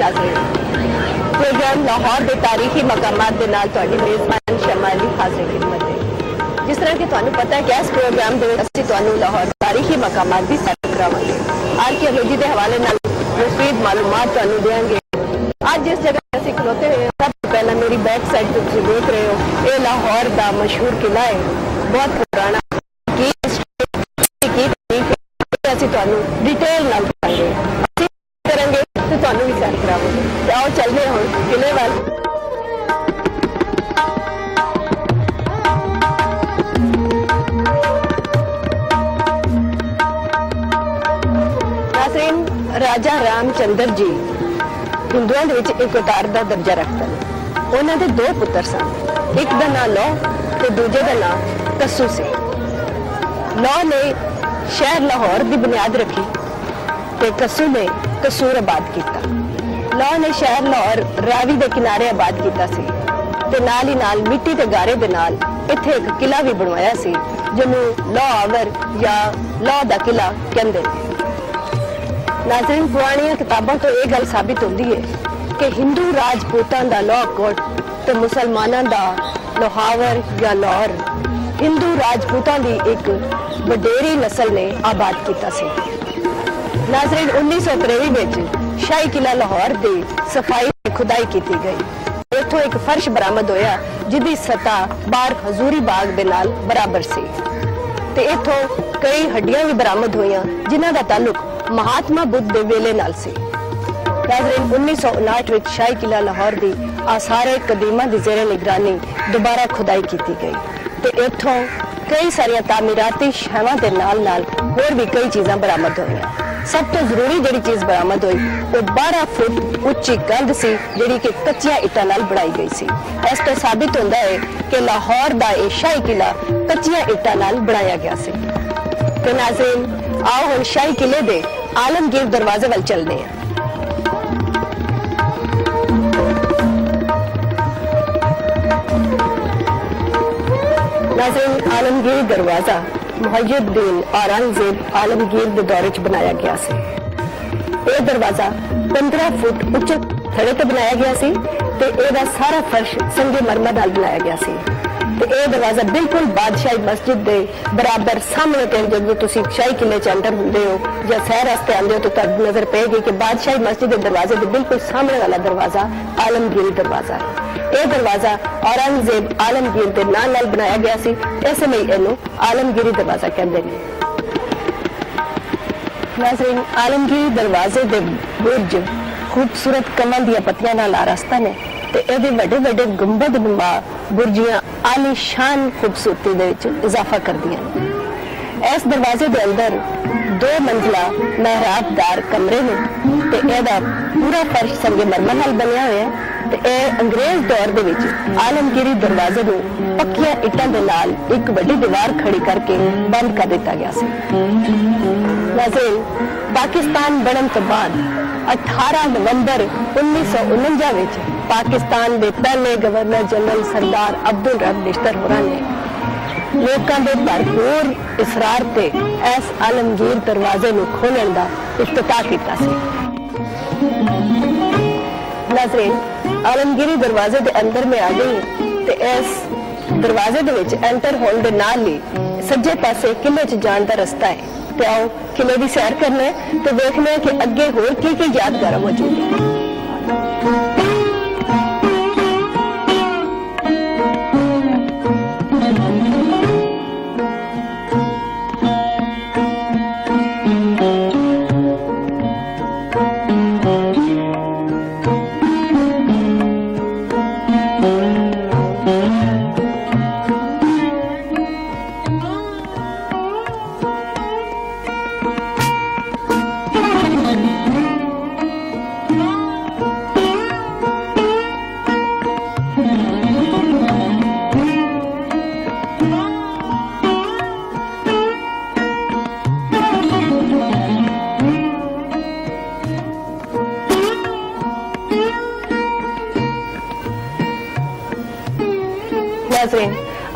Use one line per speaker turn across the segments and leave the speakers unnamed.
Programme Lahore के तारीखी मकामात के नाल तुहाडी मेजबान शमा अली हाजिर खिदमत है। जिस तरह कि तुहानू पता है कि इस प्रोग्राम के असीं तुहानू लाहौर तारीखी मकामात की सैर करावांगे, आर्कियोलॉजी के हवाले नाल मुफीद मालूमात तुहानू देंगे। आज जिस जगह असीं खलोते हुए सब तो पहला मेरी बैक साइड पर तुसीं देख रहे हो, ये लाहौर का मशहूर किला है, बहुत पुराना। डिटेल नाल करेंगे तो तुहानू भी सैर करावांगे। तो आओ चलते हुण किले वाल। नाज़रीन, राजा रामचंद्र जी हिंदुओं के एक अवतार का दर्जा रखते हैं। उन्होंने दो पुत्र सन, एक का नाम लौ तो दूजे का नाम कस्सू से। लौ ने शहर लाहौर की बुनियाद रखी ते कस्सू ने कसूर आबाद किया। लौ ने शहर लाहौर रावी के किनारे आबाद किया सी ते नाल ही नाल मिट्टी के गारे दे नाल इत्थे एक किला भी बनवाया सी जिन्होंने लौ आवर या लौ दा किला कहते हैं। नाज़रीन, पुरानिया किताबों तो यह गल साबित होती है कि हिंदू राजपूतों का लौ कोट ते मुसलमानों का लोहावर या लाहौर हिंदू राजपूतों की एक वडेरी नस्ल ने आबाद किया सी। नाज़रीन, 1953 में शाही किला लाहौर की सफाई खुदाई की गई। इथों एक फर्श बरामद होया जिसकी सतह बार हजूरी बाग दे नाल बराबर सी ते इथों कई हड्डियां भी बरामद हुई जिन्हां दा ताल्लुक महात्मा बुद्ध दे वेले नाल सी। नाज़रीन, 1959 में शाही किला लाहौर की आसारे कदीमा की जेरे निगरानी दोबारा खुदाई की गई ते इथों कई सारिया तामीराती शैवां दे नाल नाल होर भी कई चीज़ां बरामद हुई। सब तो जरूरी जिहड़ी चीज बरामद हुई वो 12 फुट उच्ची कंध सी जिहड़ी कि कच्चिया इट्टां नाल बनाई गई सी। इस तो साबित होता है कि लाहौर दा ये शाही किला कच्चिया इट्टां नाल बनाया गया सी। तो नाज़रीन, आओ हुण शाही किले दे आलमगीर दरवाजे वाल चलते हैं। नाज़रीन, आलमगीर दरवाजा मुहय्यिद्दीन औरंगजेब आलमगीर के दौरे च बनाया गया सी। यह दरवाजा 15 फुट उच्चे थड़े ते बनाया गया सी ते एदा सारा फर्श संगमरमर नाल बनाया गया सी ते यह दरवाजा बिल्कुल बादशाही मस्जिद के बराबर सामने ते जब तुसी शाही किले च अंदर हुंदे हो या सैर वास्ते आंदे हो तो तुहानू नजर पेगी कि बादशाही मस्जिद के दरवाजे के बिल्कुल सामने वाला दरवाजा आलमगीर दरवाजा है। यह दरवाजा औरंगजेब आलमगीर के नाम नाल बनाया गया सी, इसलिए इन्हू आलमगीरी दरवाजा कहते हैं। नाज़रीन, आलमगीरी दरवाजे के बुर्ज खूबसूरत कमल दी पत्तियां नाल आरास्ता ने ते इहदे वड्डे वड्डे गुंबद नुमा बुर्जियां आलीशान खूबसूरती दे विच इजाफा करदियां ने। इस दरवाजे के अंदर 2 मंजिला मेहराबदार कमरे ने ते इहदा पूरा फर्श संगमरमर नाल बनिया होया है ते यह अंग्रेज दौर दे विच आलमगीरी दरवाजे को पक्किया इट्टां दे नाल एक बड़ी दीवार खड़ी करके बंद कर दिता गया सी। नाज़रीन, पाकिस्तान बनने तो बाद 18 नवंबर 1949 में पाकिस्तान के पहले गवर्नर जनरल सरदार अब्दुल रब निश्तर होरां ने लोगों के भरपूर इसरार ते इस आलमगीर दरवाजे को खोलने का इफ्तिताह किया सी। नाज़रीन, आलमगीरी दरवाजे के अंदर में आ गई ते इस दरवाजे दे विच एंटर होने के नाल ही सज्जे पासे किले च जाने का रस्ता है। तो आओ किले की सैर करने तो देखने कि अगे होर की यादगार मौजूद है।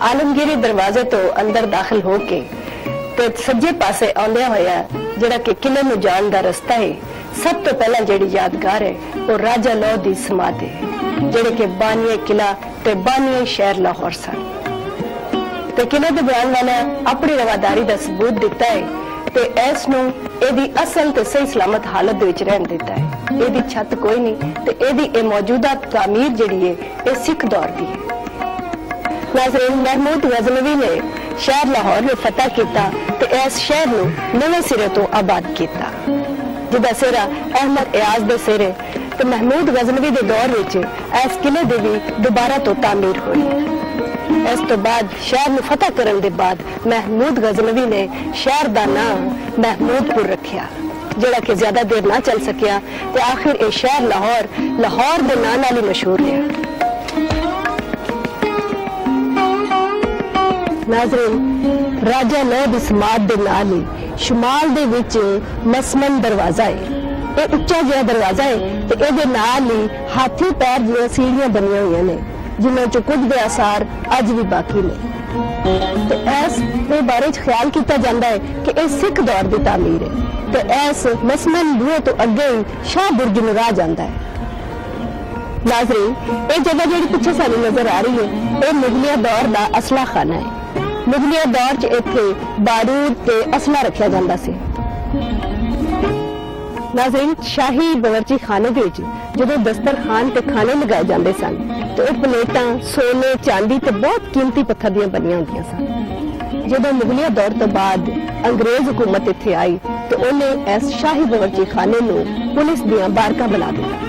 आलमगीरी दरवाजे तो अंदर दाखिल होके तो सज्जे पासे आंदे होया जिहड़ा कि किले नूं जाण दा रस्ता है, सब तो पहला जिहड़ी यादगार है वो राजा लौह दी समाधि है, जिहड़े के बानिए किला ते बानिए शहर लाहौर सन। ते किले दे बयान वाला अपनी रवादारी का सबूत दिता है ते इस नूं एदी असल ते सही सलामत हालत दे विच रहन दिता है। एदी छत कोई नहीं ते एदी ए मौजूदा तामीर जिहड़ी है ए सिख दौर दी है। नाज़रीन, महमूद गज़नवी ने शहर लाहौर में फतह किया ते इस शहर नूं नवे सिरे तो आबाद किया, जिहदा सिरा अहमद एयाज दे सिरे ते महमूद गज़नवी दे दौर विच इस किले दी भी दोबारा तो तामीर हुई। इस तो बाद शहर में फतह करने के बाद महमूद गज़नवी ने शहर का नाम महमूदपुर रखा, जिहड़ा कि ज्यादा देर ना चल सकिया ते आखिर यह शहर लाहौर के नाम नाल ही मशहूर रहा। नाज़रीन, राजा लौह दी समाध दे नाल ही शुमाल दे विच मसमन दरवाजा है। यह उच्चा जिहा दरवाजा है ते इहदे नाल ही हाथी पैर जिहियां सीढ़ियां बनियां होईयां ने, जिन्हों चो कुछ दे आसार अज भी बाकी ने। तो इस दे बारे ख्याल किया जाता है कि यह सिख दौर की तामीर है। तो इस मसमन बूहे तो अगे ही शाह बुर्ज नूं राह जाता है। नाज़रीन, ये जगह जी पिछे सानू नजर आ रही है, यह मुगलिया दौर का असला खाना है। मुगलिया दौर च इत्थे बारूद ते असला रखा जाता सी। नाज़रीन, शाही बावर्ची खाने के जो दस्तरखान ते खाने लगाए जाते सन तो वह प्लेटां सोने चांदी ते बहुत कीमती पत्थर दियां बनियां होंदियां सन। जो मुगलिया दौर तो बाद अंग्रेज हुकूमत इत्थे आई तो उन्हें इस शाही बावर्ची खाने नूं पुलिस दियां बारकां बना दिता।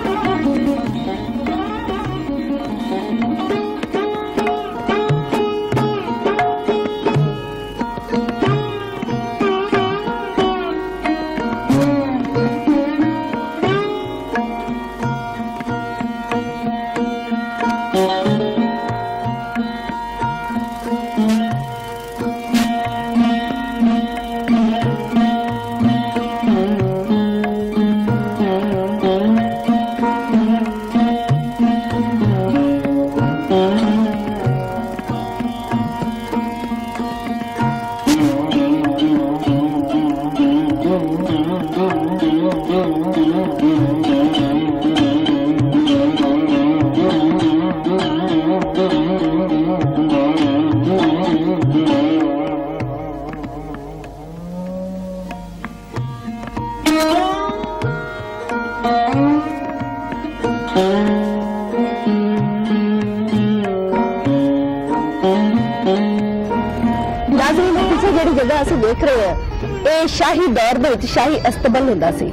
देख रहे हैं ये शाही दौर दे शाही अस्तबल होंदा सी।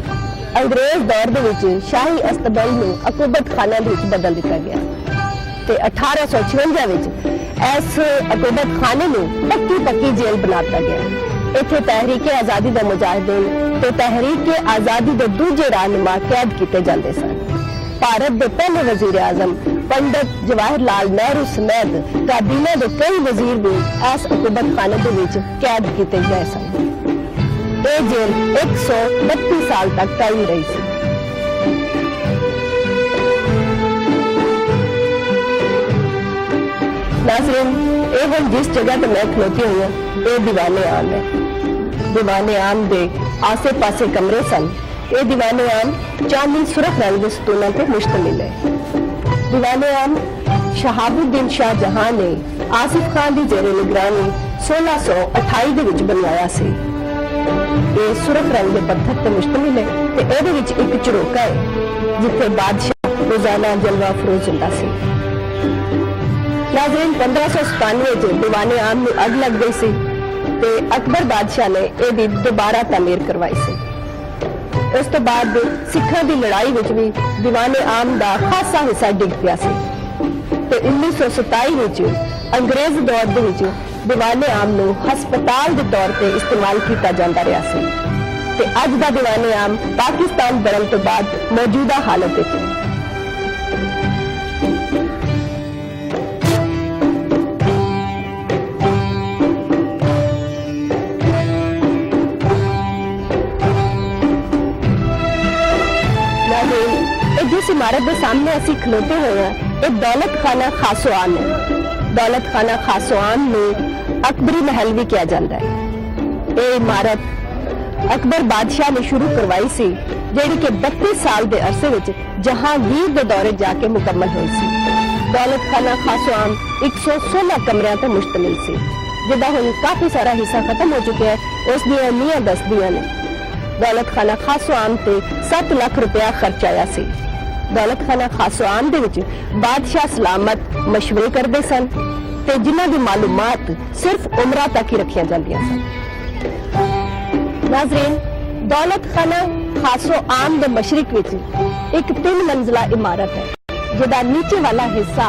अंग्रेज दौर दे शाही अस्तबल नूं अकूबत खाना दे बदल दिता गया ते 1856 इस अकूबत खाने नूं पक्की जेल बना दिता गया। इत्थे तहरीक आजादी दा मुजाहिदीन ते तहरीक आजादी दे दूजे रहनुमा कैद किए जाते सन। भारत के पहले वजीर आजम पंडित जवाहर लाल नेहरू समेत काबीना के कई वजीर भी इस अकूबत खाने के कैद किए गए सन। यह जेल 132 साल तक कायम रही सी। नाज़रीन, ये जिस जगह पर मैं खलोती हुई हूँ ये दीवाने आम है। दीवाने आम के आसे पासे कमरे सन। ये दीवाने आम चांदी सुरख रंग के सतूनों पर मुश्तमिल है। दीवाने आम शहाबुद्दीन शाहजहां ने आसिफ खान की जेरे निगरानी 1628 के विच बनवाया सी। ये सुरख रंग के पत्थर पर मुश्तमिल है ते इहदे विच एक झरोका है जिथे बादशाह रोजाना जलवा फरोज हुंदा सी। नाज़रीन, 1597 दीवाने आम में अग लग गई सी ते अकबर बादशाह ने यह दोबारा तामीर करवाई सी। उस तो बाद सिखों की लड़ाई विच भी दीवाने आम का खासा हिस्सा डिग पिया सी ते 1927 विच अंग्रेज दौर दे विच दीवाने आम नूं हस्पताल के तौर पर इस्तेमाल किया जाता रहा सी ते अज दा दीवाने आम पाकिस्तान बनने तो बाद मौजूदा हालत विच है। जिस इमारत के सामने असी खलोते हुए हैं एक दौलत खाना खासोआन है। दौलत खाना खासोआन में अकबरी महल भी किया जाता है। ये इमारत अकबर बादशाह ने शुरू करवाई सी, ਜਿਹੜੀ कि 32 साल के अरसे विच जहांगीर के दौरे जाके मुकम्मल हुई सी। दौलत खाना खासो आम 116 कमरियां ते मुश्तमिल सी, जिदा हुण काफी सारा हिस्सा खत्म हो चुका है। उस दियां नींहां दसदियां ने दौलत खाना खासो आम ते 7 लाख रुपया खर्च आया सी। दौलत खाना खासो आम दे विच बादशाह सलामत मशवरे करते सन ते जिन्हां दी मालूमात सिर्फ उमरा तक ही रखियां जांदियां सन। नाज़रीन, दौलत खाना खासो आम दे मशरिक विच एक 3 मंजिला इमारत है, जिहदा नीचे वाला हिस्सा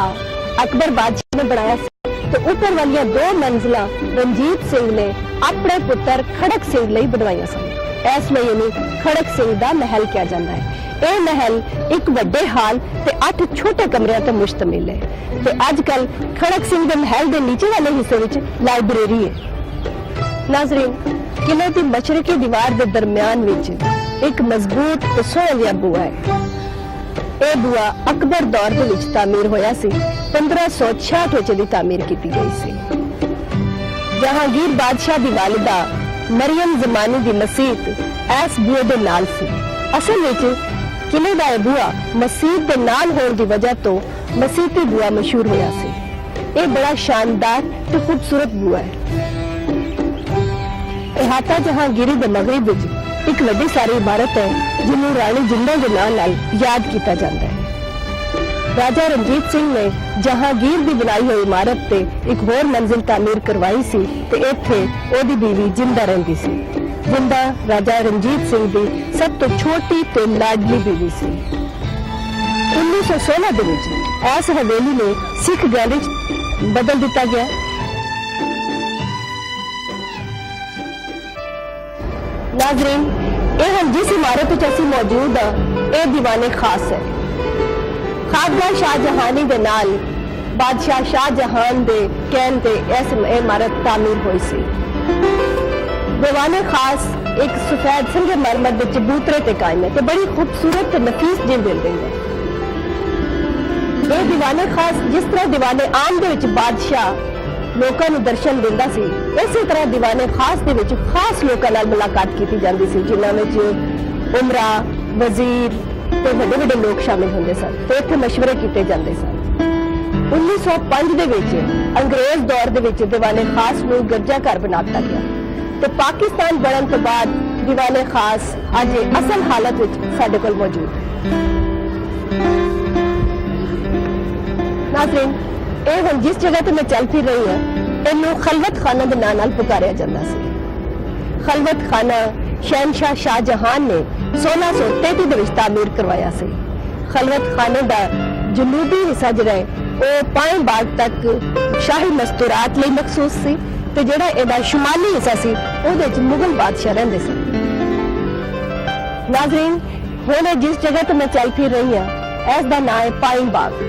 अकबर बादशाह ने बनाया सी ते ऊपर वाली 2 मंजिला रंजीत सिंह ने अपने पुत्र खड़क सिंह लई बनवाईयां सन। इसलिए इन्हें खड़क सिंह दा महल कहा जाता है। यह महल एक बड़े हाल ते 8 छोटे कमरियां ते मुश्तमिल है ते अजकल खड़क सिंह दे महल दे नीचे वाले हिस्से विच लाइब्रेरी है। नाज़रीन, किले की मशरकी दीवार के दरम्यान विच एक मजबूत ते सोहणिया बुआ है। यह बुआ अकबर दौर के विच तामीर होया सी। 1566 विच दी तामीर की गई सी। जहांगीर बादशाह दी वालिदा मरियम जमानी दी मसीत इस बुए दे नाल सी। असल विच किले दा यह बुआ मसीत दे नाल होने की वजह तो मसीती बुआ मशहूर होया सी। यह बड़ा शानदार ते खूबसूरत बुआ है। इहाता जहांगीरी दे मगरब विच एक वड्डी सारी इमारत है, जिन्हों रानी जिंदा के नाम नाल याद किया जाता है। राजा रणजीत सिंह ने जहांगीर की बनाई हुई इमारत ते एक होर मंजिल तामीर करवाई सी ते इत्थे ओदी बीवी जिंदा रहिंदी सी। जिंदा राजा रणजीत सिंह की सब तो छोटी ते लाडली बीवी सी। 1916 दे विच इस हवेली ने सिख गैलरी बदल दिता गया। नाज़रीन, यह जिस इमारत विच असीं मौजूद हाँ, यह दीवाने खास है। खाकला शाहजहानी दे नाल बादशाह शाहजहान दे कहन ते इस इमारत तामीर हुई सी। दीवाने खास एक सफेद संगमरमर दे चबूतरे ते कायम है ते बड़ी खूबसूरत ते नफीस जी बिल्डिंग है। यह दीवाने खास जिस तरह दीवाने आम दे विच बादशाह लोकां नूं दर्शन दिंदा सी, इसी तरह दीवाने खास दे विच खास लोकां नाल मुलाकात की जाती सी, जिन्हां विच उमरा, वजीर ते वड्डे वड्डे लोग शामिल होंदे सन ते इत्थे मशवरे कीते जांदे सन। 1905 दे विच अंग्रेज दौर दे विच दीवाने खास नूं गिरजा घर बना दिता गया ते पाकिस्तान बनन तो बाद दीवाने खास अज असल हालत विच साडे कोल मौजूद है। नाज़रीन, ਇਹ ਹੁਣ जिस जगह ਤੇ मैं चल फिर रही हूँ इनू खलवत खाना के नाम नाल पुकारिया जाता सी। खलवत खाना शहनशाह शाहजहान ने 1633 दे विच तामीर करवाया सी। खलवत खाने का जनूबी हिस्सा जिहड़ा है वो पाए बाग तक शाही मस्तूरात लई मखसूस सी ते जिहड़ा इहदा शुमाली हिस्सा सी उहदे विच मुगल बादशाह रहिंदे सन। नाज़रीन, हुण जिस जगह ते मैं चल फिर रही हूँ इसका नाम है पाइन बाग।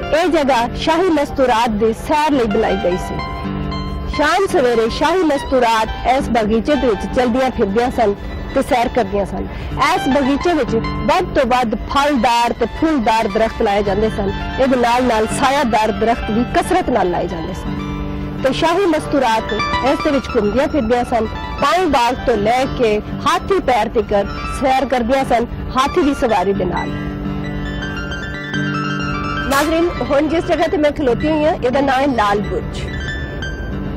यह जगह शाही मस्तूरात दे सैर लई बनाई गई सी। शाम सवेरे शाही मस्तूरात इस बगीचे दे विच चलदियां फिरदियां सन ते सैर करदियां सन। इस बगीचे विच वध तो वध फलदार ते फूलदार दरख्त लाए जांदे सन। इहदे नाल नाल सायादार दरख्त भी कसरत नाल लाए जांदे सन ते शाही मस्तूरात इस दे विच घुमदियां फिरदियां सन। पाइन बाग तो लैके हाथी पैर तक सैर करदियां सन, हाथी की सवारी दे नाल। नाज़रीन, हुण जिस जगह ते मैं खलोती हुई हूँ इसका नाम है लाल बुर्ज।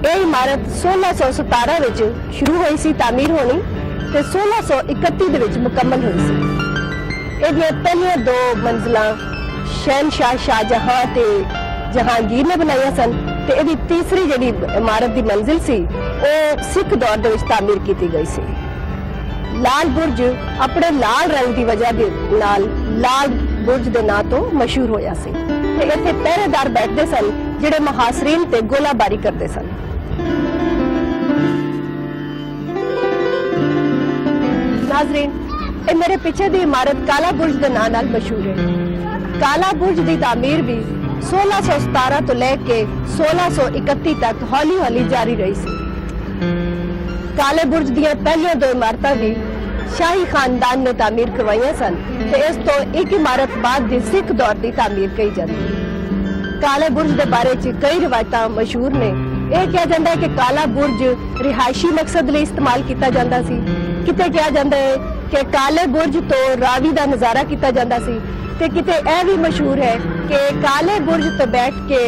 यह इमारत 1617 विच शुरू हुई सी तामीर होनी ते 1631 दे विच मुकम्मल हुई सी। इहदियां पहलियां 2 मंजिलां शहनशाह शाहजहां ते जहांगीर ने बनाईयां सन ते इहदी तीसरी जिहड़ी इमारत दी मंजिल सी वो सिख दौर दे विच तामीर की गई सी। लाल बुर्ज अपने लाल रंग की वजह दे नाल लाल बुर्ज दे नाम तो मशहूर होया सी ते इत्थे पहरेदार बैठते सन जिहड़े मुहासरीन ते गोलाबारी करते सन। नाज़रीन, ये मेरे पीछे दी इमारत काला बुर्ज दे नाम नाल मशहूर है। काला बुर्ज की तामीर भी 1617 तो लेके 1631 तक हौली हौली जारी रही सी। काले बुर्ज दियां पहलियां 2 इमारतां भी शाही खानदान ने तामीर करवाइयां सन ते इस तो एक इमारत बाद दी सिख दौर की तामीर कही जाती है। काले बुर्ज के बारे च कई रिवायत मशहूर ने। यह कहा जाता है कि काला बुर्ज रिहायशी मकसद लिए इस्तेमाल किया जाता सी किते कहा जाता है कि काले बुर्ज तो रावी का नज़ारा किया जाता सी, ते किते यह भी मशहूर है कि काले बुर्ज तो बैठ के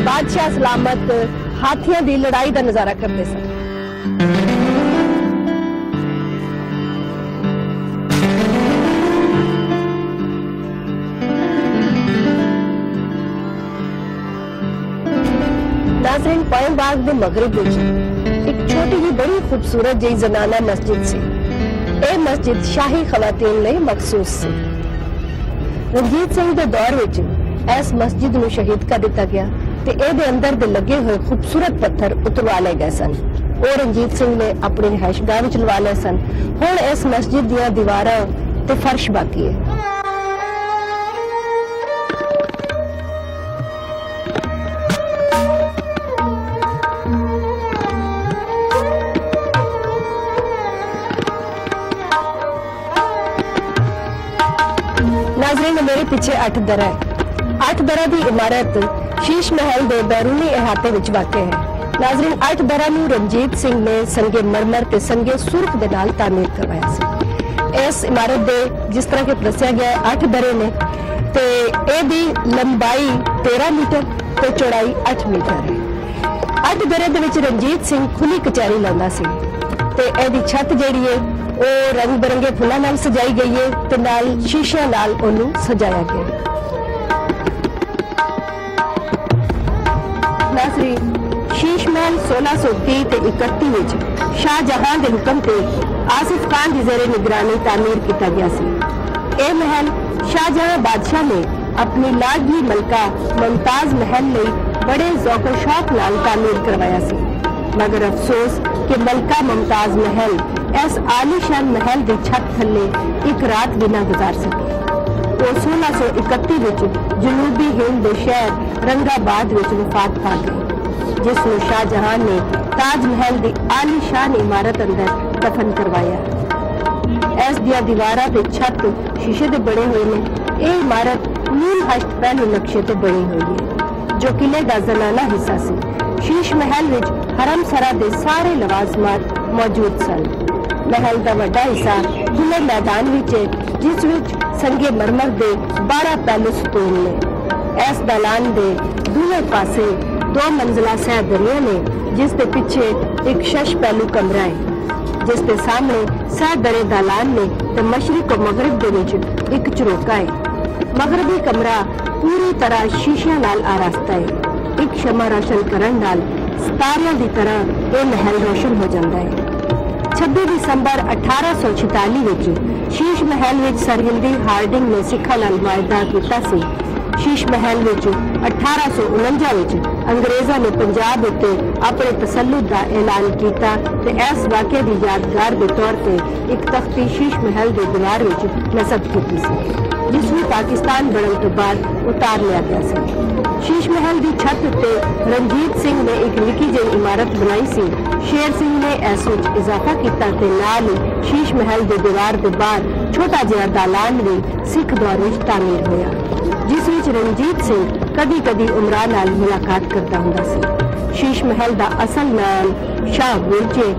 बादशाह सलामत हाथियों की लड़ाई का नज़ारा करते सन। नाज़रीन, पाइन बाग के मगरब एक छोटी जी बड़ी खूबसूरत जी जनाना मस्जिद सी। यह मस्जिद शाही खवातीन लिए मखसूस सी। रंजीत सिंह के दौर में इस मस्जिद को शहीद कर दिता गया ते इहदे अंदर दे लगे हुए खूबसूरत पत्थर उतरवा ले गए सन। और रंजीत सिंह ने अपने रिहायशगाह विच लवा ले सन। हुण इस मस्जिद दीयां दीवारां ते फर्श बाकी है। नाज़रीन, मेरे पीछे 8 दरा है। 8 दरा की इमारत शीश महल के बैरूनी इहाते विच वाक़ है। नाज़रीन, 8 दरा नूं रंजीत सिंह ने संगे मरमर ते संगे सुर्ख दे नाल तामीर करवाया सी। इस इमारत दे जिस तरह के दस्सिया गया 8 दरे ने ते इहदी लंबाई 13 मीटर ते चौड़ाई 8 मीटर है। 8 दरे दे विच रंजीत सिंह खुली कचहरी लांदा सी ते इहदी छत जिहड़ी है वो रंग बिरंगे फुलों नाल सजाई गई है ते नाल शीशियां नाल ओनू सजाया गया। नाज़रीन, शीश महल 1630 ते 31 विच शाहजहां के हुक्म ते आसिफ खान की ज़ेरे निगरानी तामीर किया गया सी। यह महल शाहजहां बादशाह ने अपनी लाडली मलका मुमताज महल लिए बड़े ज़ौक़ शौक नाल तामीर करवाया सी। मगर अफसोस कि मलका मुमताज महल इस आलीशान महल की छत थले एक रात भी ना गुजार सकी। वो 1631 विच जनूबी हिंद के शहर रंगाबाद विच वफात पा गई, जिसमें शाहजहां ने ताजमहल की आलीशान इमारत अंदर दफन करवाया। इस दिया दीवारां ते छत शीशे के बने हुए ने। यह इमारत नील हश्त पहले नक्शे ते बनी हुई है, जो किले का जनाना हिस्सा सी। शीश महल विच हरम सरा दे सारे लवाजमात मौजूद सन। महल का वड्डा हिस्सा खुले मैदान विच है, जिस विच संगे मरमर दे 12 पहलू सतून ने। इस दालान दे दूसरे पासे 2 मंजिला सहदरियां ने, जिस दे पिछे एक 6 पहलू कमरा है, जिस दे सामने सहदरे दालान ने ते मशरिक और मगरब दे विच एक चरोका है। मगरबी कमरा पूरी तरह शीशियां नाल आरास्ता है। एक शमा रोशन करन नाल सितारियां दी तरह यह महल रोशन हो जाता है। 26 दिसंबर 1846 विच शीश महल विच सरहिंदी हार्डिंग ने सिखा नाल वायदा किया सी। शीश महल विच 1849 विच अंग्रेज़ां ने पंजाब उत्ते अपने तसल्लुत का ऐलान किया ते इस वाक़े की यादगार के तौर पर एक तख्ती शीश महल के दीवार विच नस्ब की सी, जिसमें पाकिस्तान बनने तो बाद उतार लिया गया सी। शीश महल की छत उत्ते रंजीत सिंह ने एक निकी जी इमारत बनाई सी। शेर सिंह ने इस विच इजाफा किया ते नाल ही शीश महल की दीवार के बाहर छोटा जिहा दालान भी सिख दौर में तामीर होया, जिस विच रंजीत सिंह कदी कदी उमरा नाल मुलाकात करता हुंदा सी। शीश महल का असल नाम शाह बुर्ज है।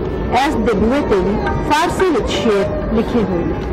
इस दे बूहे ते भी फारसी विच शेर लिखे हुए हैं।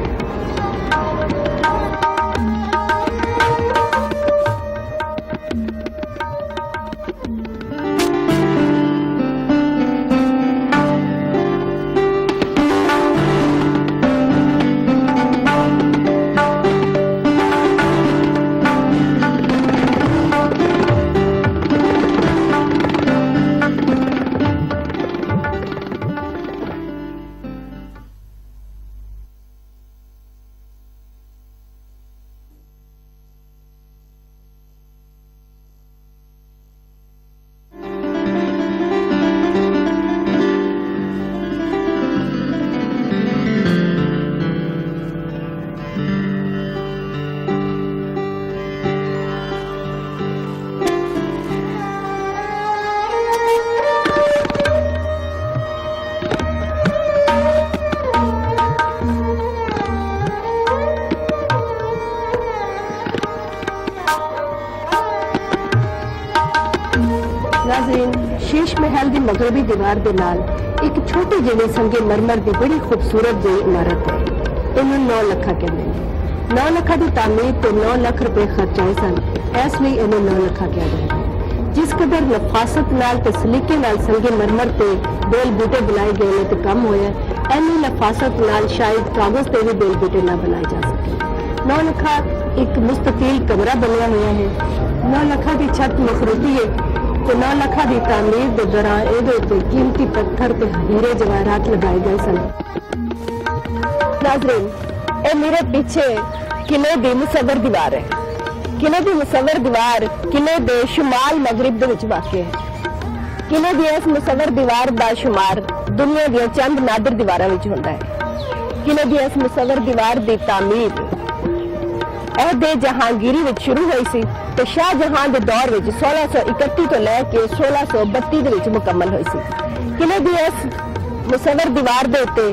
नाज़रीन, शीश महल की मगरबी दीवार के नाल एक छोटी ਜਿਹੀ संगमरमर की बड़ी खूबसूरत जी इमारत है। इन्हों 9 ਲੱਖਾ कहते हैं। 9 ਲੱਖਾ की तामीर तो 9 ਲੱਖ रुपए खर्च आए सन, इसलिए इन्हें 9 ਲੱਖਾ कहा जाता है। जिस कदर नफासत नाल ते सलीके नाल संगमरमर ते बेल बूटे बनाए गए ने ते कम होया, इन्नी नफासत नाल शायद कागज ते भी बेल बूटे ना बनाए जा सके। 9 ਲੱਖਾ एक मुस्तकिल कमरा बनया हुआ है। 9 ਲੱਖਾ की छत मखरूती है तो 9 ਲੱਖਾ की तामीर के दौरान ਇਹਦੇ ਉੱਤੇ कीमती पत्थर ते हीरे जवाहरात लगाए गए सन। नाज़रीन, ए मेरे पीछे किले दी मुसव्वर दीवार है। किले दी मुसव्वर दीवार किले दे शुमाल मगरिब दे विच वाक़ है। किले दी इस मुसव्वर दीवार दा शुमार दुनिया दी चंद नादिर दीवारां विच हुंदा है। किले दी इस मुसव्वर दीवार दी तामीर दे जहांगीरी विच शुरू हुई सी ते शाहजहां दे दौर विच 1631 तो लैके 1632 दे विच मुकम्मल हुई सी। किले दी इस मुसव्वर दीवार दे उत्ते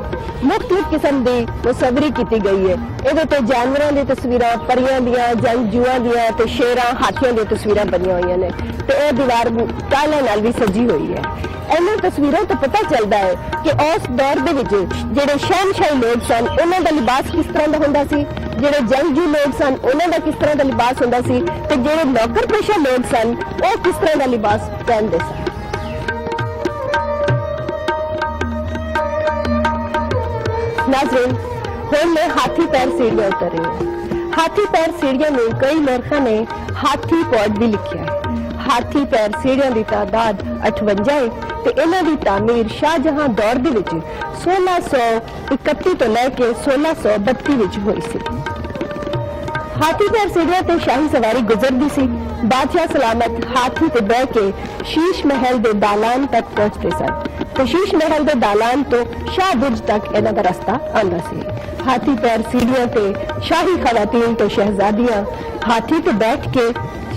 मुख्तलिफ किस्म दी मुसव्वरी की गई है। इहदे ते जानवरां दी तस्वीरां, परियां दियां, जंगजुआं दियां ते शेरां, हाथियां दी तस्वीरां बनियां होईयां ने ते इह दीवार टाइलां नाल भी सजी हुई है। इन्हां तस्वीरों तो पता चलता है कि उस दौर दे विच जिहड़े शहनशाही लोग सन उन्हां दा लिबास किस तरह दा हुंदा सी, जिहड़े जंगजू लोग सन उन्हां दा किस तरह दा लिबास हुंदा सी ते जिहड़े नौकर पेशा लोग सन वो किस तरह दा लिबास पहनदे सन। नाज़रीन, हुण मैं हाथी पैर सीढ़ियां उतर रही हूँ। हाथी पैर सीढ़ियां में कई लेखकों ने हाथी पॉड भी लिखा है। हाथी पैर सीढ़ियां की तादाद 58 है ते इन्हां दी तामीर शाहजहां दौर दे विच 1631 तो लैके 1632 विच हुई सी। हाथी पैर सीढ़ियां ते शाही सवारी गुजरदी सी। बादशाह सलामत हाथी ते बह के शीश महल दे दालान तक पहुंचते सन तो शीश महल दे दालान तो शाह बुर्ज तक इन्हां दा रास्ता आंदा सी। हाथी पैर सीढ़ियां ते शाही खवातीन तो शहजादियां हाथी ते बैठ के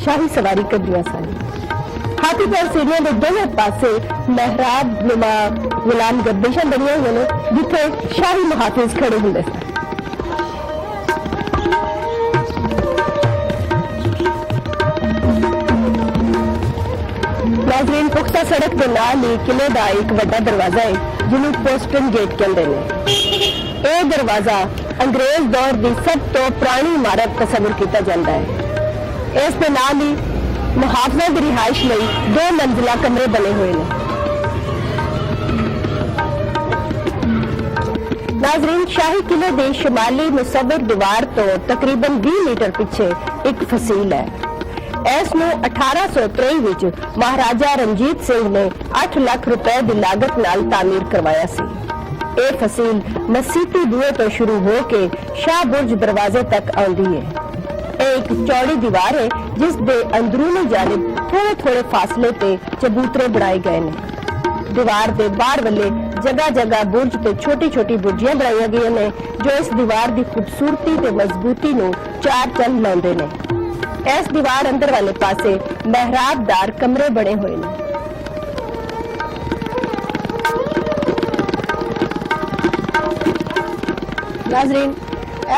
शाही सवारी करदियां सन। हाथी पैर सीढ़ियां दे दोनों पासे मेहराब नुमा गुलाम गर्दिशां बनियां होईयां ने जिथे शाही मुहाफिज खड़े हुंदे सन। नाज़रीन, पुख्ता सड़क के नाल ही किले का एक बड़ा दरवाजा है जिन्हों पोस्टन गेट कहते हैं। यह दरवाजा अंग्रेज दौर की सब तो पुरानी इमारत तस्वर किया जाता है। इस दे नाल ही मुहाफिज़ां दी रिहाइश लई 2 मंजिला कमरे बने हुए हैं। नाज़रीन, शाही किले के शुमाली मुसव्वर दीवार तो तकरीबन 20 मीटर पीछे एक फसील है। इसनूं 1823 विच महाराजा रणजीत सिंह ने 8 लाख रुपए की लागत नाल तामीर करवाया सी। ये फसील मसीती बुए तो शुरू हो के शाह बुर्ज दरवाजे तक आउंदी है। एक चौड़ी दीवार है जिस दे अंदरूनी जानिब थोड़े थोड़े फासले पे चबूतरे बनाए गए ने। दीवार दे बाहर वाले जगह जगह बुर्ज ते छोटी छोटी बुर्जियां बनाई गई ने जो इस दीवार की खूबसूरती ते मजबूती नूं चार चंद लाउंदे ने। इस दीवार अंदर वाले पासे मेहराबदार कमरे बने हुए हैं। नाज़रीन,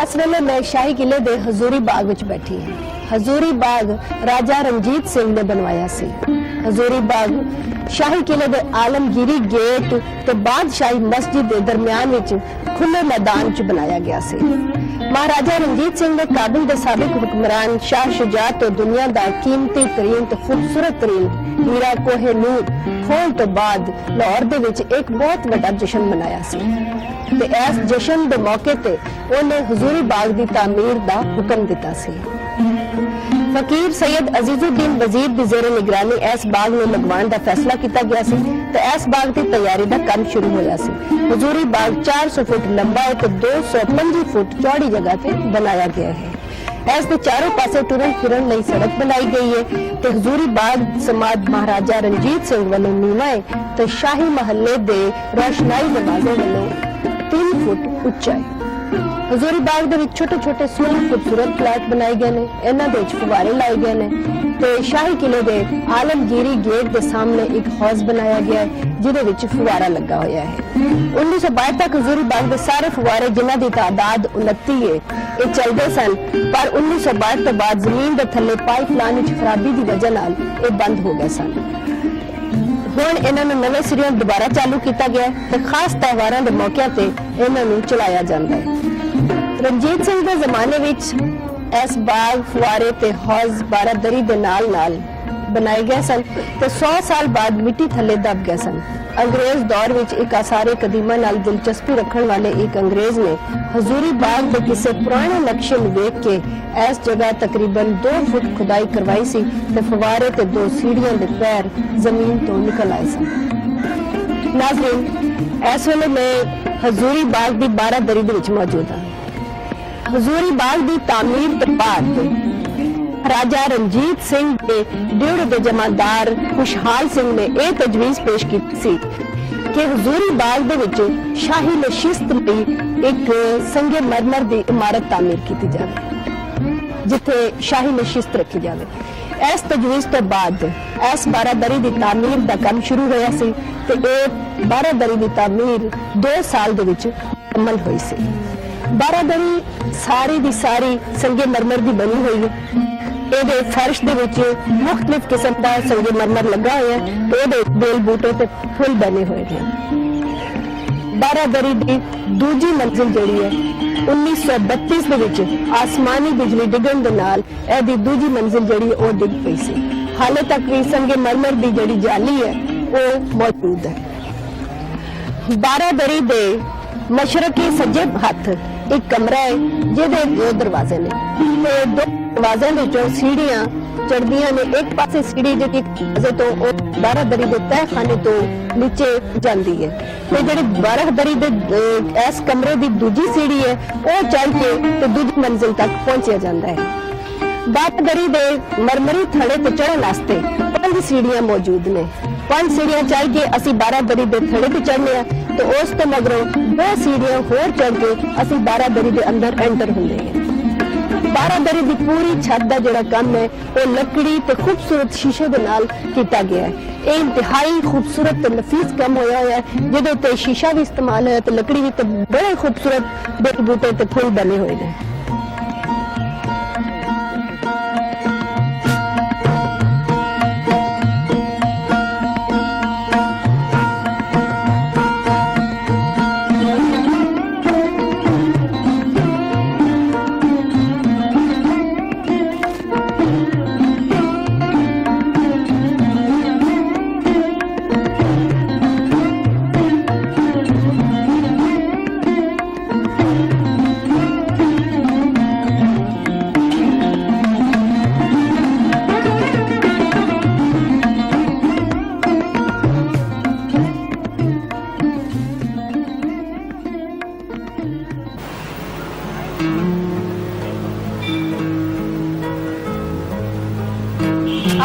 इस वेले मैं शाही किले दे हजूरी बाग विच बैठी हूं। हजूरी बाग राजा रणजीत सिंह ने बनवाया सी। हजूरी बाग शाही किले दे आलमगीरी गेट ते बादशाही मस्जिद के दरमियान विच खुले मैदान च बनाया गया सी। महाराजा रणजीत सिंह ने काबिल दे साबिक हुक्मरान शाह शुजा तो दुनिया का कीमती तरीन ते खूबसूरत तरीन हीरा कोहे नूर खोल तो बाद लाहौर दे विच एक बहुत बड़ा जश्न मनाया सी ते इस जश्न दे मौके ते उन्हें हजूरी बाग की तामीर का हुक्म दिता सी। फकीर सैयद अजीजुद्दीन वजीर की जेर निगरानी इस बाग में लगवाने का फैसला किया गया सी ते इस बाग की तैयारी का काम शुरू होया सी। हजूरी बाग 400 फुट लंबा है तो 225 फुट चौड़ी जगह पे बनाया गया है। इस दे चारों पासे टुरन फिरन लई सड़क बनाई गई है ते हजूरी बाग समाज महाराजा रणजीत सिंह वालों नीवा है तो शाही महल्ले दे रोशनाई दरवाजे वालों 3 फुट उच्चा है। हजूरी बाग दे विच छोटे छोटे सोहने खूबसूरत फ्लैट बनाए गए ने। इन्हां दे विच फुवारे लाए गए ने ते शाही किले दे आलमगीरी गेट के सामने एक हौज बनाया गया है जिहदे विच फुवारा लगा होया है। 1962 तक हजूरी बाग के सारे फुवारे जिन्हां दी तादाद 29 है ये चलते सन पर 1962 तो बाद जमीन के थले पाइप लाइन विच खराबी की वजह नाल ये बंद हो गए सन। हुण इन्हां नूं नवें सिरिਓਂ दोबारा चालू किया गया ते खास त्यौहारां दे मौकिਆਂ ते इन्हां नूं चलाया जांदा है। रणजीत सिंह दे जमाने विच इस बाग फुआरे ते हौज बारादरी दे नाल नाल बनाए गए सन ते 100 साल बाद मिट्टी थले दब गए सन। अंग्रेज दौर विच एक आसारे कदीमा नाल दिलचस्पी रखने वाले एक अंग्रेज ने हजूरी बाग के किसी पुराने नक्शे में देख के इस जगह तकरीबन 2 फुट खुदाई करवाई सी ते फवारे ते 2 सीढ़ियां दे पैर जमीन तो निकल आए सन। नाज़रीन, इस वेले मैं हजूरी बाग की बारादरी दे विच मौजूद हाँ। हजूरी बाग की तामीर ते बाद राजा रणजीत सिंह के ड्यूड़ के जमादार खुशहाल सिंह ने यह तजवीज पेश की सी कि हजूरी बाग दे विच शाही नशिस्त लई एक संगे मरमर की इमारत तामीर की जाए जिथे शाही नशिस्त रखी जाए। इस तजवीज तो बाद इस बारादरी की तामीर का काम शुरू होया सी ते ये बारादरी की तामीर 2 साल दे विच मुकम्मल हुई सी। बारादरी सारी दी सारी संगे मरमर की बनी हुई है। ਇਹਦੇ फर्श ਦੇ ਵਿੱਚ मुख्तलिफ किस्म का संगमरमर लगा हुआ है तो ਇਹਦੇ बेल बूटे ते फुल बने हुए हैं। बारादरी की दूजी मंजिल जिहड़ी है 1932 ਦੇ ਵਿੱਚ आसमानी बिजली डिगण ਦੇ ਨਾਲ ਇਹਦੀ दूजी मंजिल जिहड़ी ਉਹ डिग पई सी। हाले तक भी संगमरमर की जिहड़ी जाली है वो मौजूद है। बारादरी दे मशरकी सज्जे हथ एक कमरा है जिहदे 2 दरवाजे ने ते 2 दरवाजे विचों सीढ़ियां चढ़दियां ने। एक पासे सीढ़ी जिहड़ी दरवाजे तो बारादरी के तहखाने तो नीचे जाती है ते जिहड़ी बारादरी दे इस कमरे की दूजी सीढ़ी है वो चढ़ के ते दूजी मंजिल तक पहुंचा जाता है। बारादरी दे मरमरी थड़े ते चढ़न वास्ते 5 सीढ़ियां मौजूद ने। 5 सीढ़ियां चढ़ के असी बारादरी दे थड़े ते चढ़ने तो उस तो मगरों 2 सीढ़ियां होर चढ़ के असी बारादरी दे अंदर एंटर होंदे हैं। बारादरी की पूरी छत का जिहड़ा काम है वो लकड़ी ते खूबसूरत शीशे के नाल किया गया है। ये इंतहाई खूबसूरत ते नफीस काम होया है जिहदे ते शीशा भी इस्तेमाल है ते लकड़ी भी ते बड़े खूबसूरत बेल बूटे ते फुल बने हुए हैं।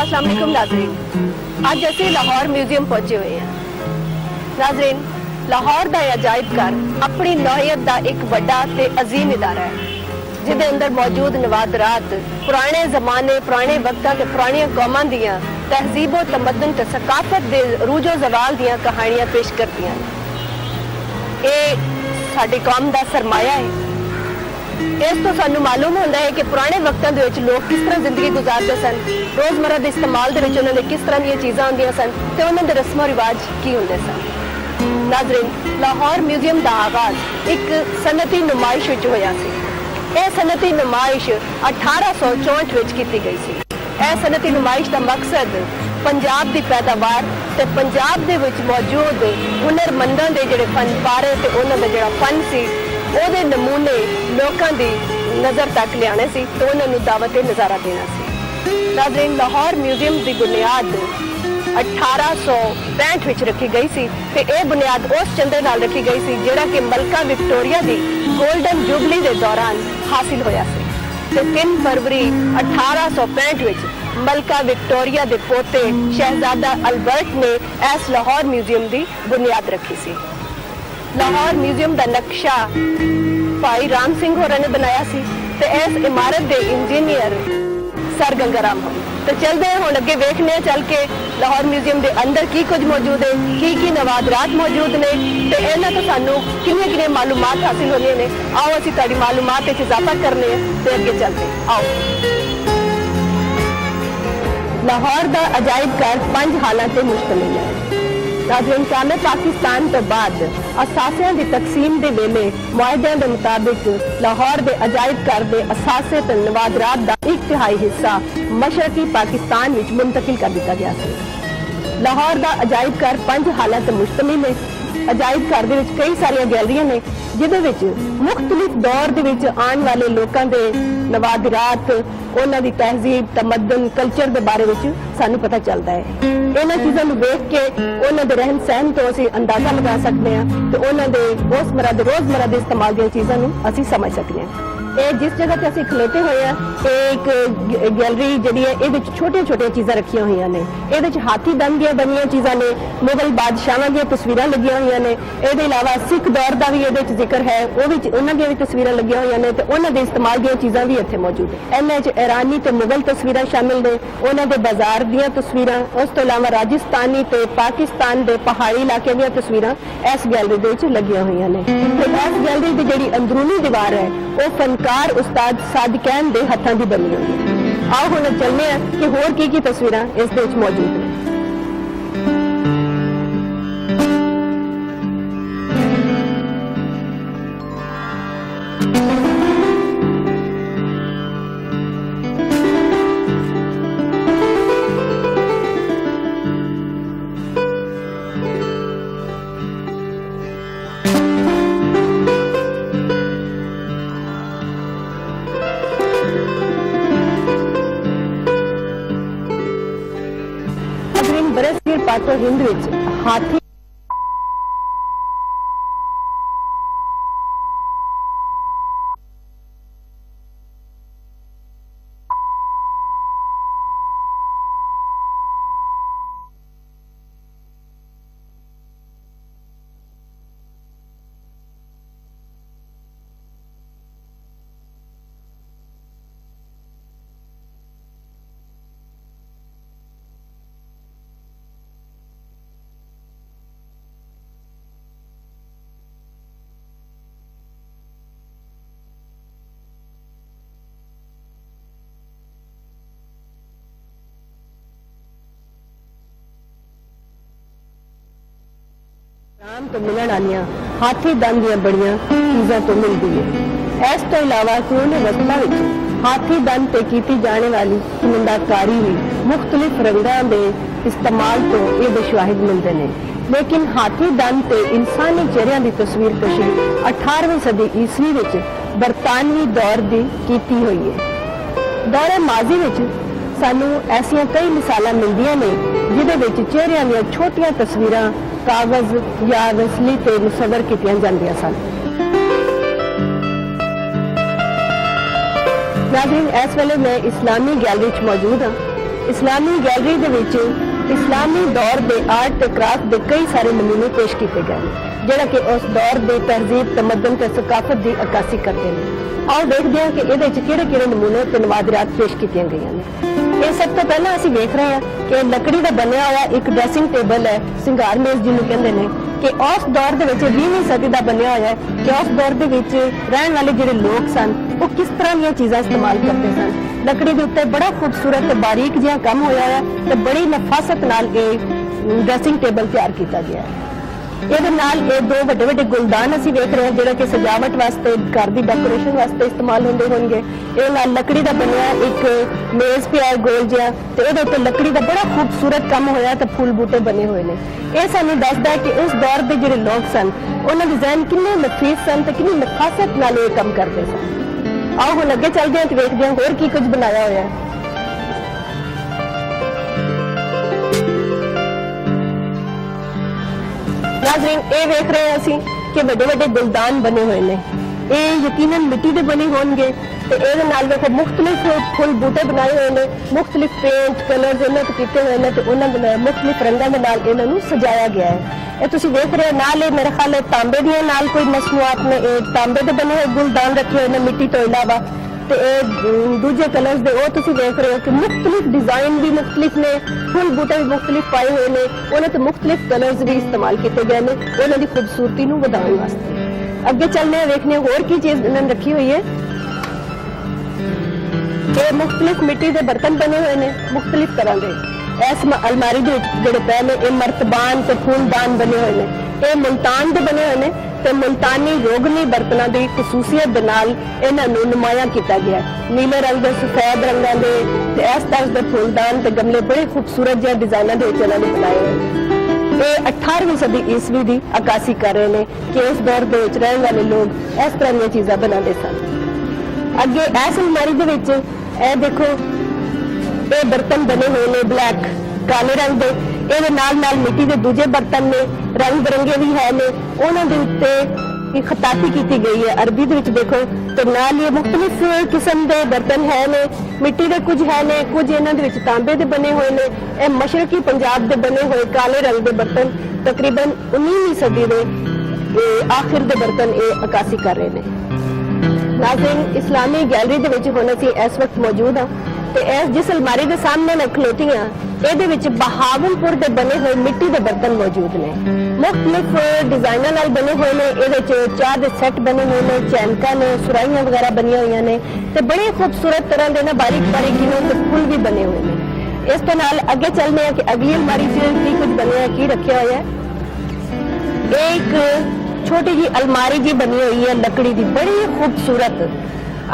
अस्सलाम वालेकुम नाज़रीन, आज असी लाहौर म्यूजियम पहुंचे हुए हैं। नाज़रीन, लाहौर का अजायब घर अपनी नौयत का एक बड़ा ते अजीम इदारा है जिहदे अंदर मौजूद नवादरात पुराने जमाने पुराने वक्तां के पुरानियां कौमां दियां तहजीबो तमद्दन ते सकाफत दे रूजो जवाल दियां कहानियां पेश करदियां ने। ये साडी कौम दा सरमाया है। इस तो सानू मालूम होता है कि पुराने वक्तों के लोग किस तरह जिंदगी गुजारते सन, रोजमर्रा के इस्तेमाल उन्होंने किस तरह दी चीज़ां होंदियां सन ते उन्हां दे रस्मो रिवाज की होंदे सन। नाज़रीन, लाहौर म्यूजियम का आगाज एक सनती नुमाइश विच होया सी। यह सनती नुमाइश 1864 विच कीती गई सी। यह सनती नुमाइश का मकसद पंजाब की पैदावार ते पंजाब दे विच मौजूद हुनरमंदां दे जिहड़े फनपारे ते उन्हां दा जिहड़ा फन सी ਉਹਦੇ नमूने लोगों की नज़र तक लियाने सी तो उन्होंने दावत नज़ारा देना सी। नाज़रीन, लाहौर म्यूजियम की बुनियाद 1865 विच रखी गई सी ते यह बुनियाद उस चंदे नाल रखी गई सी जिहड़ा कि मलका विक्टोरिया की गोल्डन जुबली के दौरान हासिल होया सी ते 3 फरवरी 1865 विच मलका विक्टोरिया के पोते शहजादा अल्बर्ट ने इस लाहौर म्यूजियम की बुनियाद रखी सी। लाहौर म्यूजियम का नक्शा भाई राम सिंह होरां ने बनाया सी ते इस इमारत के इंजीनियर सर गंगाराम हो। तो चलते हैं हुण अगे वेखने चल के लाहौर म्यूजियम के अंदर की कुछ मौजूद है, की नवादरात मौजूद ने ते इन्हां तो सानू किन्नी मालूमात हासिल होनी ने। आओ असीं तुहाडी मालूमात विच इजाफा करने ते अगे चलते आओ। लाहौर का अजायब घर 5 हालां ते मुश्तमिल है। नाज़रीन, कामे पाकिस्तान तो बाद असासियां दी तकसीम दे वेले मुआहदियां दे मुताबिक लाहौर दे अजायब घर दे असासे ते नवादरात दा 1/3 हिस्सा मशरकी पाकिस्तान विच मुंतकिल कर दिता गया सी। लाहौर दा अजायब घर 5 हालात ते मुश्तमिल है। अजायब घर दे विच कई सारियां गैलरियां ने जिहदे विच मुख्तलिफ दौर दे विच आने वाले लोकां दे नवादरात, उन्हां दी तहजीब, तमद्दन, कल्चर दे बारे विच सानू पता चलदा है। इन्हां चीज़ां नूं वेख के उन्हां दे रहन सहन तो असीं अंदाजा लगा सकते हैं ते उन्हां दे रोजमर्रा दे इस्तेमाल दी चीज़ां नूं असीं समझ सकते हैं। ये जिस जगह पे असीं खलोते हुए हैं, एक गैलरी जिहड़ी है इहदे विच छोटियां चीज़ां रखियां हुई ने। इहदे विच हाथी दम दी बनियां चीज़ां ने, मुगल बादशाहां दी तस्वीरां लगियां हुई ने। इहदे इलावा सिख दौर दा भी इहदे विच जिक्र है, वो भी उन्हां दी भी तस्वीरां लगियां हुई ने ते उन्हां दे इस्तेमाल दी चीज़ां भी इत्थे मौजूद है। इन्हां विच ईरानी ते मुगल तस्वीरां शामिल ने, उन्हां दे बाजार दीयां तस्वीरां, उस तो इलावा राजस्थानी ते पाकिस्तान दे पहाड़ी इलाके दीयां तस्वीरां इस गैलरी दे विच लगियां हुई ने। ते इस गैलरी दी जिहड़ी अंदरूनी दीवार है वो फनकार उस्ताद सादिकैन दे हत्थां दी बनी हुई है। आओ हुण चलने हैं कि होर की तस्वीरां इस दे विच मौजूद ने। बरसगीर पातो हिंद विच हाथी राम तो मिलण वालियां हाथी दम दी बड़ियां चीज़ां तो मिलदी है। इस तो इलावा पुराने वस्तां विच हाथी दम ते कीती जाने वाली कुंडाकारी भी मुख्तलिफ रंगां दे इस्तेमाल तो ये शवाहिद मिलते हैं। लेकिन हाथी दम ते इंसानी चेहरियां दी तस्वीर कशी 18वीं सदी ईस्वी विच बरतानवी दौर दी कीती हुई है। दौरे माजी विच सानू ऐसियां कई मिसालां मिलदियां ने जिहदे विच चेहरियां दी छोटियां तस्वीरां कागज या रसली ते मुसव्वर कीतियां जांदियां सन। नाज़रीन, इस वेले मैं इस्लामी गैलरी च मौजूद हाँ। इस्लामी गैलरी दे विच इस्लामी दौर दे आर्ट ते क्राफ्ट दे कई सारे नमूने पेश किए गए जिहड़ा कि उस दौर दे तहजीब, तमद्दन ते सकाफत की अक्कासी करते हैं। आओ देखते हैं कि इहदे च किहड़े नमूने ते नवादरात पेश कीतियां गईयां ने। ये सब तो पहला असीं वेख रहे हैं कि लकड़ी का बनया हुआ एक ड्रेसिंग टेबल है, सिंगार मेज जिन्होंने कहते हैं, कि उस दौर के 20वीं सदी का बनया हुआ है कि उस दौर के रहने वाले जिहड़े लोग सन वो किस तरह दी चीज़ां इस्तेमाल करते सन। लकड़ी के उत्ते बड़ा खूबसूरत बारीक जिहा काम होया है तो बड़ी नफासत नाल ड्रेसिंग टेबल तैयार किया गया है। ਇਹਦੇ ਨਾਲ ਇਹ ਦੋ ਵੱਡੇ ਵੱਡੇ ਗੁਲਦਾਨ ਅਸੀਂ ਵੇਖ ਰਹੇ ਹਾਂ ਜਿਹੜਾ ਕਿ ਸਜਾਵਟ ਵਾਸਤੇ ਘਰ ਦੀ ਡੈਕੋਰੇਸ਼ਨ ਵਾਸਤੇ ਇਸਤੇਮਾਲ ਹੁੰਦੇ ਹੋਣਗੇ। ਇਹ ਨਾਲ ਲੱਕੜੀ ਦਾ ਬਣਿਆ ਇੱਕ ਮੇਜ਼ ਪਿਆ ਗੋਲ ਜਿਹਾ ਤੇ ਇਹਦੇ ਉੱਤੇ ਲੱਕੜੀ ਦਾ ਬੜਾ ਖੂਬਸੂਰਤ ਕੰਮ ਹੋਇਆ ਤੇ ਫੁੱਲ ਬੂਟੇ ਬਣੇ ਹੋਏ ਨੇ। ਇਹ ਸਾਨੂੰ ਦੱਸਦਾ ਹੈ ਕਿ ਉਸ ਦੌਰ ਦੇ ਜਿਹੜੇ ਲੋਕ ਸਨ ਉਹਨਾਂ ਦੇ ਜ਼ਿਹਨ ਕਿੰਨੇ ਨਫੀਸ ਸਨ ਤੇ ਕਿੰਨੀ ਨਫਾਸਤ ਨਾਲ ਇਹ ਕੰਮ ਕਰਦੇ ਸਨ। ਆਓ ਹੁਣ ਅੱਗੇ ਚੱਲਦੇ ਹਾਂ ਤੇ ਵੇਖਦੇ ਹਾਂ ਹੋਰ ਕੀ ਕੁਝ ਬਣਾਇਆ ਹੋਇਆ ਹੈ। नाज़रीन, ये वेख रहे हैं असीं कि बड़े बड़े गुलदान बने हुए ने। ये यकीनन मिट्टी के बने होंगे ते इहदे नाल देखो मुख्तलिफ फुल बूटे बनाए हुए ने, मुख्तलिफ पेंट कलर इन्हां ते कीते हुए ने ते उन्हां दे मुख्तलिफ रंगां दे नाल इन्हां नूं सजाया गया है। ये तुसीं देख रहे हो नाल मेरे ख्याल है तांबे दियां नाल कोई मसनूआत ने, तांबे दे बने हुए गुलदान रखे हुए ने मिट्टी तो इलावा ते दूजे कलर्स दे वो तुसीं देख रहे हो कि मुख्तलिफ डिजाइन भी मुख्तलिफ ने, फुल बूटे भी मुख्तलिफ पाए हुए ने, उन्हें तो मुख्तलिफ कलर्स भी इस्तेमाल किए गए हैं उन्हों की खूबसूरती नूं वधाउण वास्ते। अगे चलने देखने होर की चीज इन्होंने रखी हुई है। ये मुख्तलिफ मिट्टी के बर्तन बने हुए हैं मुख्तलिफ तरह के। इस अलमारी दे विच जिहड़े पए ने ये मर्तबान ते फूलदान बने हुए ने, ये मुल्तान दे बने हुए ने ते मुल्तानी रोगनी बर्तनां दी खसूसियत दे नाल इन्हां नूं नुमाया कीता गया है। नीले रंग दे, सफेद रंगां दे ते इस तरह दे फूलदान ते गमले बड़े खूबसूरत जिहे डिजाइनां दे विच इन्हां ने बनाए होए। ये 18वीं सदी ईस्वी की अक्कासी कर रहे हैं कि इस दौर के रहने वाले लोग इस तरह दी चीज़ां बनाते सन। अगे इस अलमारी दे विच ए देखो ये बर्तन बने हुए ने ब्लैक काले रंग के, ये नाल नाल मिट्टी के दूजे बर्तन ने रंग बिरंगे भी है ने, उन्हां दे उत्ते खताती की गई है अरबी दे विच देखो। तो नाल ये मुख्तलिफ किस्म के बर्तन है ने, मिट्टी के कुछ है ने, कुछ इन्हां दे विच तांबे दे बने हुए ने। ये मशरकी पंजाब के बने हुए काले रंग के बर्तन तकरीबन 19वीं सदी के आखिर के बर्तन ये अक्कासी कर रहे हैं। नाज़रीन, इस्लामी गैलरी दे विच हुण असीं इस वक्त मौजूद हाँ ते जिस अलमारी के सामने मैं खलोती हाँ ये बहावलपुर के बने हुए मिट्टी के बर्तन मौजूद ने, मुख्तलिफ डिजाइनों नाल बने हुए ने। ये चाह के सैट बने हुए ने, चैनका ने, सुराइयां वगैरह बनी हुई ने ते बड़े खूबसूरत तरह के ना बारीक बारीकियों के फुल भी बने हुए हैं। इस तो नाल अगे चलने हैं कि अगली अलमारी की कुछ बने की रखा हुआ है। एक छोटी जी अलमारी जी बनी हुई है लकड़ी की, बड़ी खूबसूरत।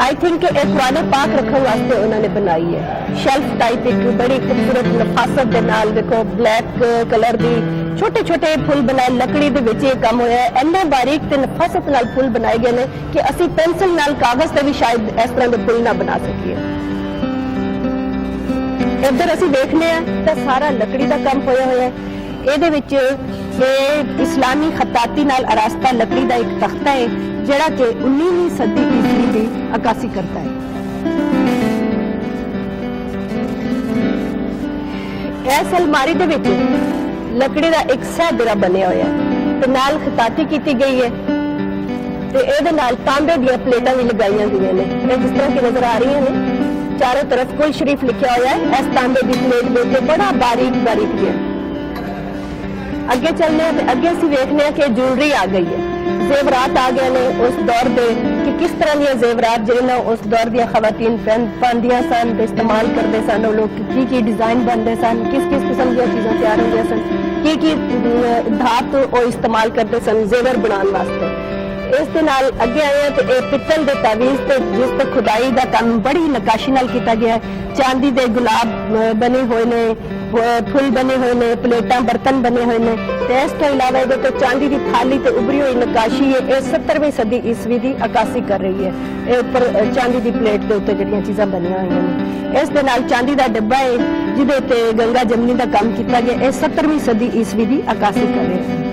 आई थिंक कुरान पाक रखने वास्ते उन्होंने बनाई है। शेल्फ टाइप एक बड़ी खूबसूरत नफासत के नाल देखो ब्लैक कलर की छोटे छोटे फुल बनाए लकड़ी के विच काम होया है। इन्ने बारीक ते नफासत नाल फुल बनाए गए हैं कि असी पेंसिल नाल कागज से भी शायद इस तरह के फुल ना बना सकिए। इधर असी देखने तो सारा लकड़ी का काम होया हुआ है। ये इस्लामी खताती नाल आरास्ता लकड़ी का एक तख्ता है जिहड़ा कि 19वीं सदी ईस्वी की अक्कासी करता है। इस अलमारी दे विच लकड़ी का एक सहबरा बने हुआ है ते नाल खताती की गई है ते इहदे नाल तांबे दी प्लेटां भी लगाई गई ने। जिस तरह की नजर आ रही है चारों तरफ कुल शरीफ लिखा हुआ है इस तांबे की प्लेट में, बड़ा बारीक बारीक है। अगे चलने अगे असीं देखने कि ज्वेलरी आ गई है, जेवरात आ गए ने उस दौर के कि किस तरह दी जेवरात जिन्हें उस दौर दी खवातीन पांदियां सन, इस्तेमाल करते सन। वो लोग की डिजाइन बनते सन, किस किस किस्म दी चीज़ां तैयार होंदियां सन, की धातु वो इस्तेमाल करते सन जेवर बनाने वास्ते। इस दे नाल अगे आए हैं तो एक पित्तल के तावीज़ ते जिस ते खुदाई का काम बड़ी नकाशी नाल किया गया है। चांदी के गुलाब बने हुए ने, फुल बने हुए ने, प्लेटां बर्तन बने हुए ने। इस तो इलावा ये चांदी की थाली ते उभरी हुई नकाशी है, ये 17वीं सदी ईस्वी की अक्कासी कर रही है। ये उपर चांदी की प्लेट के उत्ते जिहड़ियां चीज़ां बनियां हुई हैं। इस दे नाल चांदी का डब्बा है जिहदे ते गंगा जमनी का काम किया गया, ये 17वीं सदी ईस्वी की अक्कासी कर रही है।